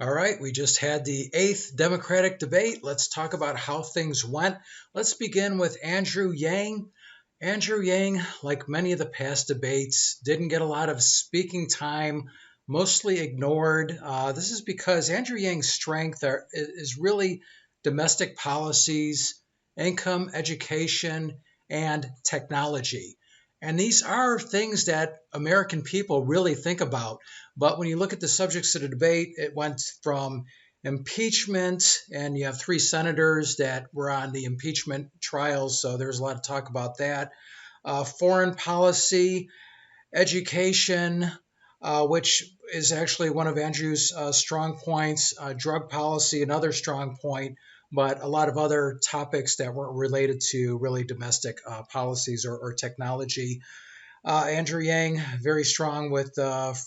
All right, we just had the eighth Democratic debate. Let's talk about how things went. Let's begin with Andrew Yang. Andrew Yang, like many of the past debates, didn't get a lot of speaking time, mostly ignored. This is because Andrew Yang's strength is really domestic policies, income, education, and technology. And these are things that American people really think about. But when you look at the subjects of the debate, it went from impeachment, and you have three senators that were on the impeachment trials, so there's a lot of talk about that. Foreign policy, education, which is actually one of Andrew's strong points, drug policy, another strong point, but a lot of other topics that weren't related to really domestic policies or technology. Andrew Yang, very strong with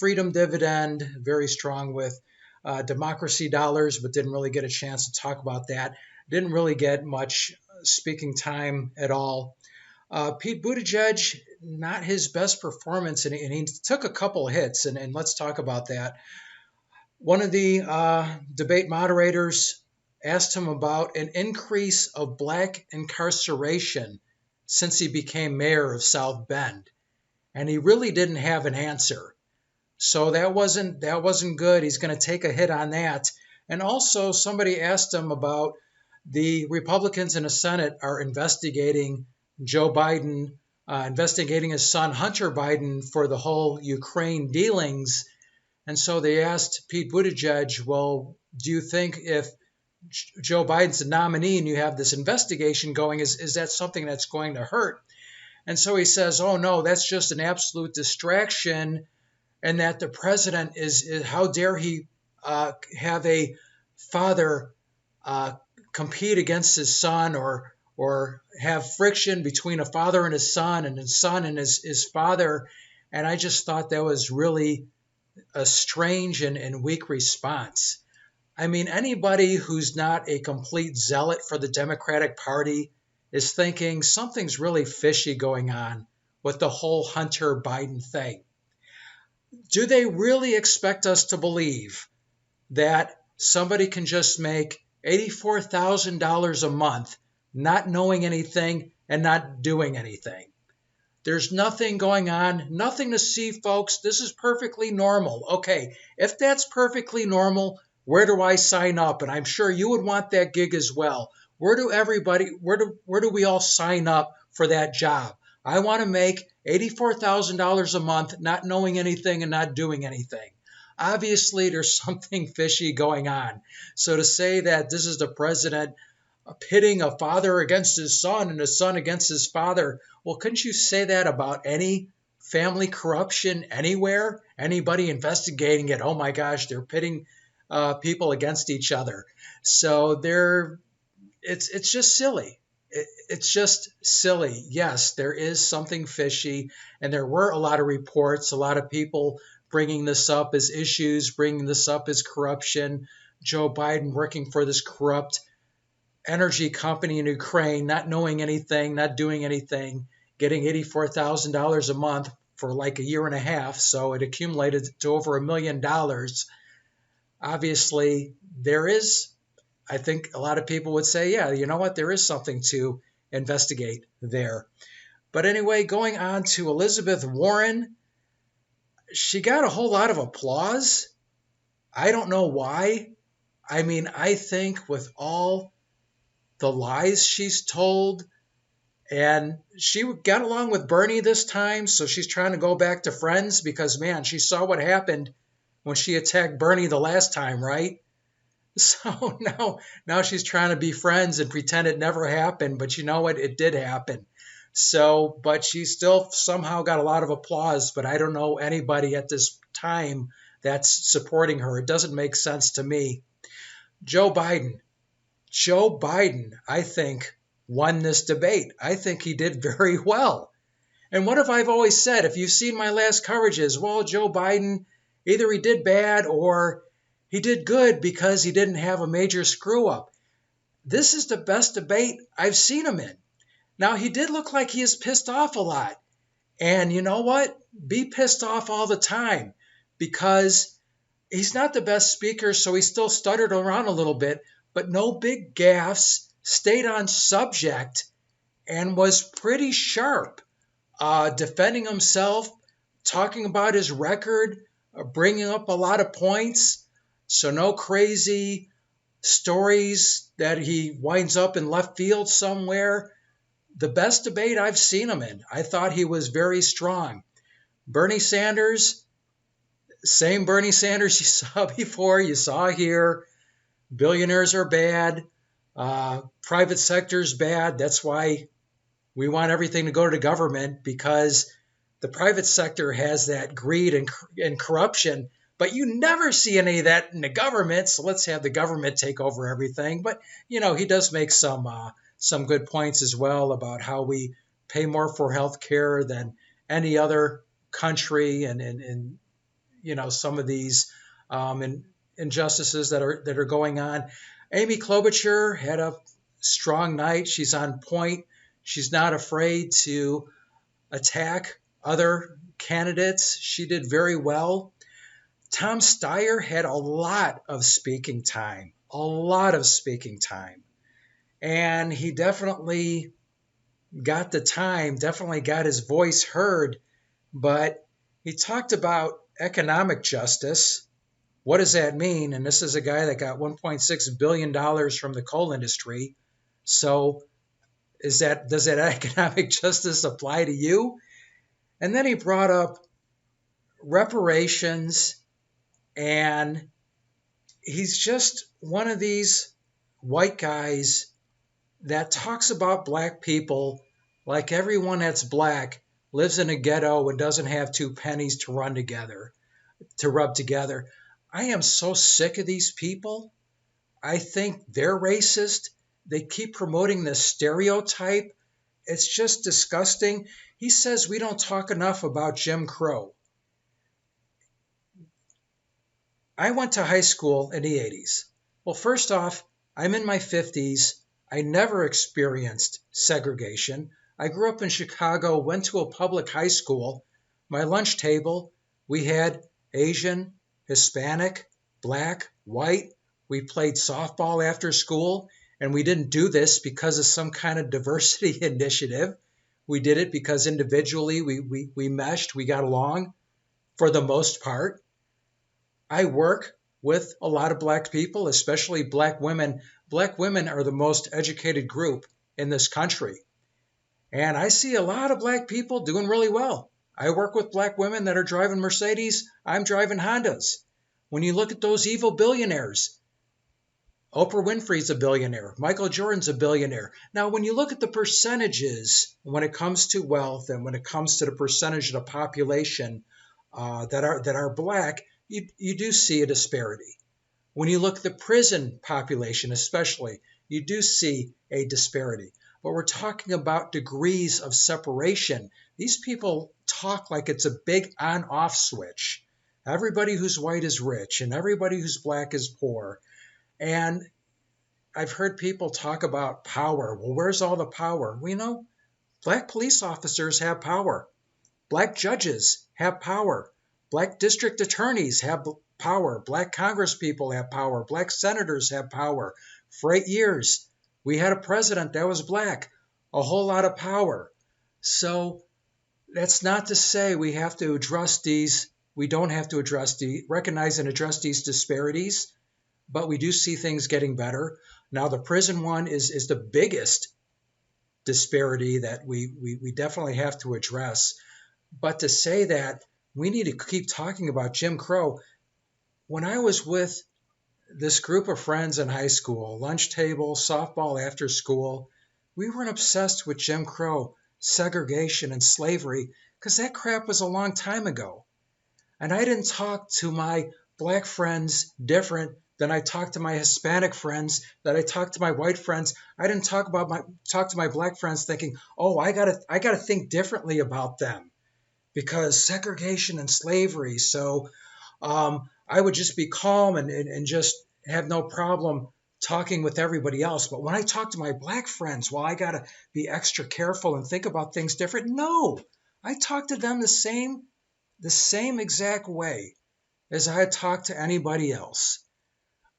freedom dividend, very strong with democracy dollars, but didn't really get a chance to talk about that. Didn't really get much speaking time at all. Pete Buttigieg, not his best performance, and he took a couple of hits, and let's talk about that. One of the debate moderators asked him about an increase of black incarceration since he became mayor of South Bend, and he really didn't have an answer. So that wasn't good. He's going to take a hit on that. And also, somebody asked him about the Republicans in the Senate are investigating Joe Biden, investigating his son Hunter Biden for the whole Ukraine dealings. And so they asked Pete Buttigieg, well, do you think if Joe Biden's the nominee and you have this investigation going, is that something that's going to hurt? And so he says, oh, no, that's just an absolute distraction. And that the president is how dare he have a father compete against his son or have friction between a father and his son and his son and his father. And I just thought that was really a strange and weak response. I mean, anybody who's not a complete zealot for the Democratic Party is thinking something's really fishy going on with the whole Hunter Biden thing. Do they really expect us to believe that somebody can just make $84,000 a month not knowing anything and not doing anything? There's nothing going on, nothing to see, folks. This is perfectly normal. Okay, if that's perfectly normal, where do I sign up? And I'm sure you would want that gig as well. Where do we all sign up for that job? I want to make $84,000 a month not knowing anything and not doing anything. Obviously, there's something fishy going on. So to say that this is the president pitting a father against his son and a son against his father, well, couldn't you say that about any family corruption anywhere? Anybody investigating it? Oh my gosh, they're pitting people against each other. So it's just silly. It's just silly. Yes, there is something fishy, and there were a lot of reports, a lot of people bringing this up as issues, bringing this up as corruption. Joe Biden working for this corrupt energy company in Ukraine, not knowing anything, not doing anything, getting $84,000 a month for like a year and a half. So it accumulated to over $1 million. Obviously, there is, I think a lot of people would say, yeah, you know what, there is something to investigate there. But anyway, going on to Elizabeth Warren, she got a whole lot of applause. I don't know why. I mean, I think with all the lies she's told, and she got along with Bernie this time, so she's trying to go back to friends because, man, she saw what happened when she attacked Bernie the last time, right? So now she's trying to be friends and pretend it never happened, but you know what? It did happen. So, but she still somehow got a lot of applause, but I don't know anybody at this time that's supporting her. It doesn't make sense to me. Joe Biden. Joe Biden, I think, won this debate. I think he did very well. And what have I always said? If you've seen my last coverages, well, Joe Biden, either he did bad or he did good because he didn't have a major screw up. This is the best debate I've seen him in. Now, he did look like he is pissed off a lot. And you know what? Be pissed off all the time because He's not the best speaker, so he still stuttered around a little bit, but no big gaffes, stayed on subject, and was pretty sharp, defending himself, talking about his record, bringing up a lot of points. So no crazy stories that he winds up in left field somewhere. The best debate I've seen him in. I thought he was very strong. Bernie Sanders, same Bernie Sanders you saw before, you saw here. Billionaires are bad. Private sector's bad. That's why we want everything to go to the government, because the private sector has that greed and corruption, but you never see any of that in the government. So let's have the government take over everything. But he does make some good points as well about how we pay more for health care than any other country, and some of these injustices that are going on. Amy Klobuchar had a strong night. She's on point. She's not afraid to attack other candidates. She did very well. Tom Steyer had a lot of speaking time, And he definitely got the time, definitely got his voice heard, but he talked about economic justice. What does that mean? And this is a guy that got $1.6 billion from the coal industry. So does that economic justice apply to you? And then he brought up reparations, and he's just one of these white guys that talks about black people like everyone that's black lives in a ghetto and doesn't have two pennies to rub together. I am so sick of these people. I think they're racist. They keep promoting this stereotype. It's just disgusting. He says we don't talk enough about Jim Crow. I went to high school in the 80s. Well, first off, I'm in my 50s. I never experienced segregation. I grew up in Chicago, went to a public high school. My lunch table, we had Asian, Hispanic, black, white. We played softball after school, and we didn't do this because of some kind of diversity initiative. We did it because individually we meshed, we got along for the most part. I work with a lot of black people, especially black women. Black women are the most educated group in this country. And I see a lot of black people doing really well. I work with black women that are driving Mercedes. I'm driving Hondas. When you look at those evil billionaires, Oprah Winfrey's a billionaire. Michael Jordan's a billionaire. Now, when you look at the percentages when it comes to wealth and when it comes to the percentage of the population that are black, you do see a disparity. When you look at the prison population especially, you do see a disparity. But we're talking about degrees of separation. These people talk like it's a big on-off switch. Everybody who's white is rich, and everybody who's black is poor. And I've heard people talk about power. Well, where's all the power? Well, black police officers have power. Black judges have power. Black district attorneys have power. Black congresspeople have power. Black senators have power. For 8 years, we had a president that was black. A whole lot of power. So that's not to say we have to address these. We don't have to recognize and address these disparities, but we do see things getting better. Now, the prison one is the biggest disparity that we definitely have to address. But to say that we need to keep talking about Jim Crow, when I was with this group of friends in high school, lunch table, softball after school, we weren't obsessed with Jim Crow, segregation, and slavery, because that crap was a long time ago. And I didn't talk to my black friends different than I talked to my Hispanic friends, that I talked to my white friends. I didn't talk to my black friends thinking, oh, I gotta think differently about them because segregation and slavery. So I would just be calm and just have no problem talking with everybody else. But when I talk to my black friends, well, I got to be extra careful and think about things different. No, I talk to them the same exact way. as I talk to anybody else.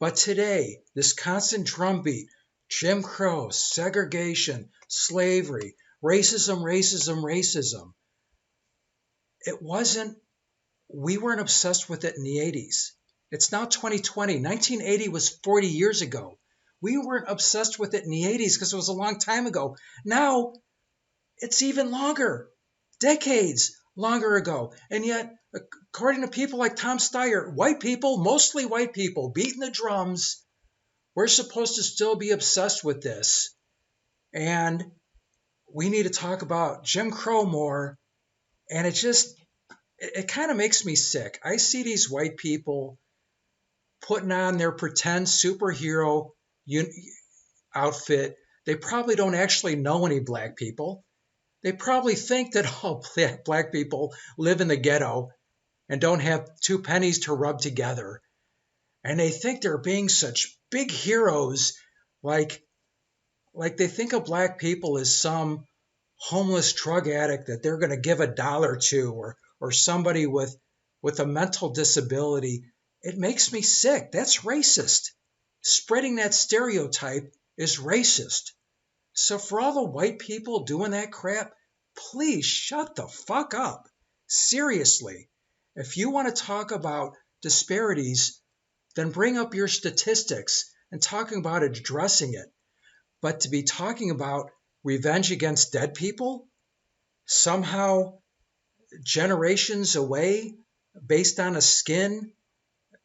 But today, this constant drumbeat, Jim Crow, segregation, slavery, racism, racism, racism, it wasn't, we weren't obsessed with it in the 80s. It's now 2020. 1980 was 40 years ago. We weren't obsessed with it in the 80s because it was a long time ago. Now it's even longer, decades longer ago. And yet, according to people like Tom Steyer, white people, mostly white people, beating the drums, we're supposed to still be obsessed with this. And we need to talk about Jim Crow more. And it kind of makes me sick. I see these white people putting on their pretend superhero outfit. They probably don't actually know any black people. They probably think that all black people live in the ghetto and don't have two pennies to rub together. And they think they're being such big heroes, like they think of black people as some homeless drug addict that they're going to give $1 to, or somebody with a mental disability. It makes me sick. That's racist. Spreading that stereotype is racist. So for all the white people doing that crap, please shut the fuck up. Seriously. If you want to talk about disparities, then bring up your statistics and talking about addressing it. But to be talking about revenge against dead people, somehow generations away, based on a skin,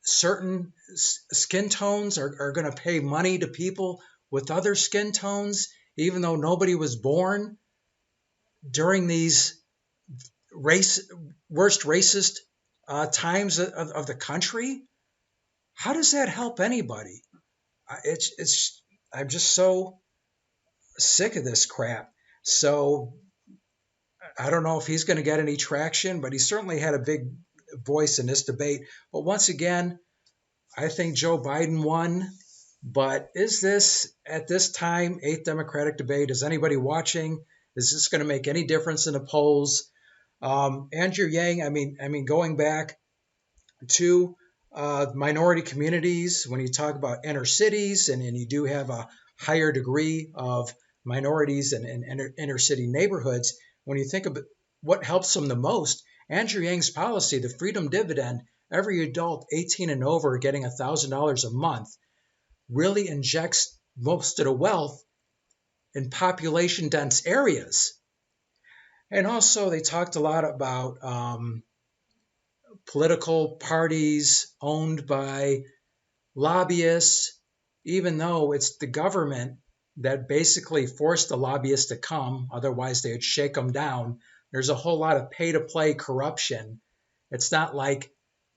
certain skin tones are going to pay money to people with other skin tones, even though nobody was born during these worst racist times of the country. How does that help anybody? I'm just so sick of this crap. So I don't know if he's going to get any traction, but he certainly had a big voice in this debate. But once again, I think Joe Biden won. But is this, at this time, 8th Democratic debate, is anybody watching? Is this going to make any difference in the polls? Andrew Yang, I mean, going back to minority communities, when you talk about inner cities, and you do have a higher degree of minorities in inner city neighborhoods, when you think about what helps them the most, Andrew Yang's policy, the freedom dividend, every adult 18 and over getting $1,000 a month, really injects most of the wealth in population dense areas. And also they talked a lot about political parties owned by lobbyists, even though it's the government that basically forced the lobbyists to come, otherwise they'd shake them down. There's a whole lot of pay-to-play corruption. It's not like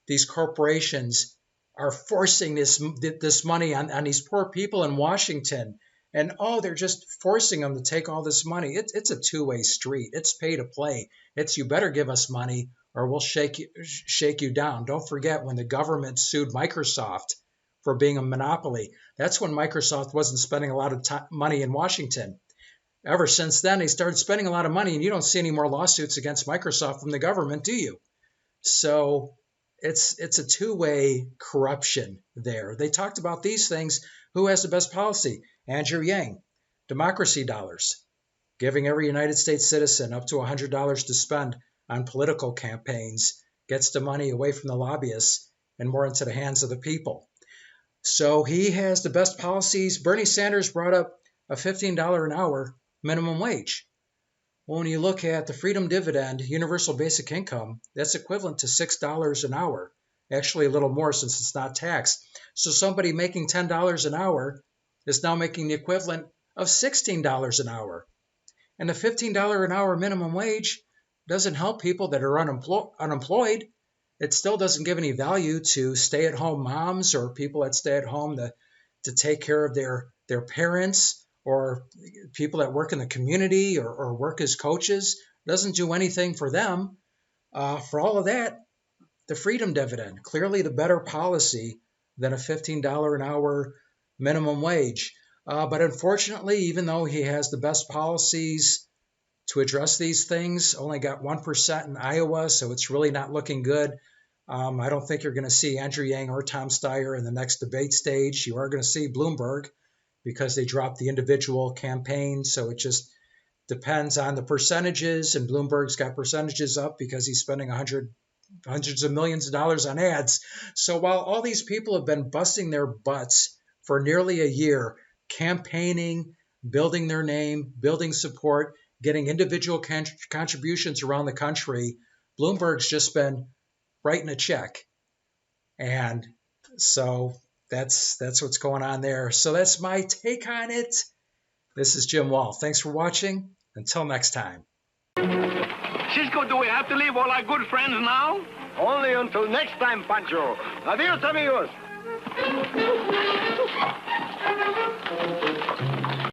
these corporations are forcing this money on these poor people in Washington. And they're just forcing them to take all this money. It's a two-way street. It's pay-to-play. It's you better give us money or we'll shake you down. Don't forget when the government sued Microsoft for being a monopoly. That's when Microsoft wasn't spending a lot of money in Washington. Ever since then, they started spending a lot of money, and you don't see any more lawsuits against Microsoft from the government, do you? So it's a two-way corruption there. They talked about these things. Who has the best policy? Andrew Yang. Democracy dollars, giving every United States citizen up to $100 to spend on political campaigns, gets the money away from the lobbyists and more into the hands of the people. So he has the best policies. Bernie Sanders brought up a $15 an hour minimum wage. Well, when you look at the freedom dividend, universal basic income, that's equivalent to $6 an hour. Actually, a little more since it's not taxed. So somebody making $10 an hour is now making the equivalent of $16 an hour. And the $15 an hour minimum wage doesn't help people that are unemployed. It still doesn't give any value to stay-at-home moms or people that stay at home to take care of their parents, or people that work in the community or work as coaches. It doesn't do anything for them. For all of that, the freedom dividend, clearly the better policy than a $15 an hour minimum wage. But unfortunately, even though he has the best policies to address these things, only got 1% in Iowa, so it's really not looking good. I don't think you're going to see Andrew Yang or Tom Steyer in the next debate stage. You are going to see Bloomberg because they dropped the individual campaign. So it just depends on the percentages. And Bloomberg's got percentages up because he's spending hundreds of millions of dollars on ads. So while all these people have been busting their butts for nearly a year, campaigning, building their name, building support, getting individual contributions around the country, Bloomberg's just been writing a check. And so that's what's going on there. So that's my take on it. This is Jim Wall. Thanks for watching. Until next time. Cisco, do we have to leave all our good friends now? Only until next time, Pancho. Adios, amigos.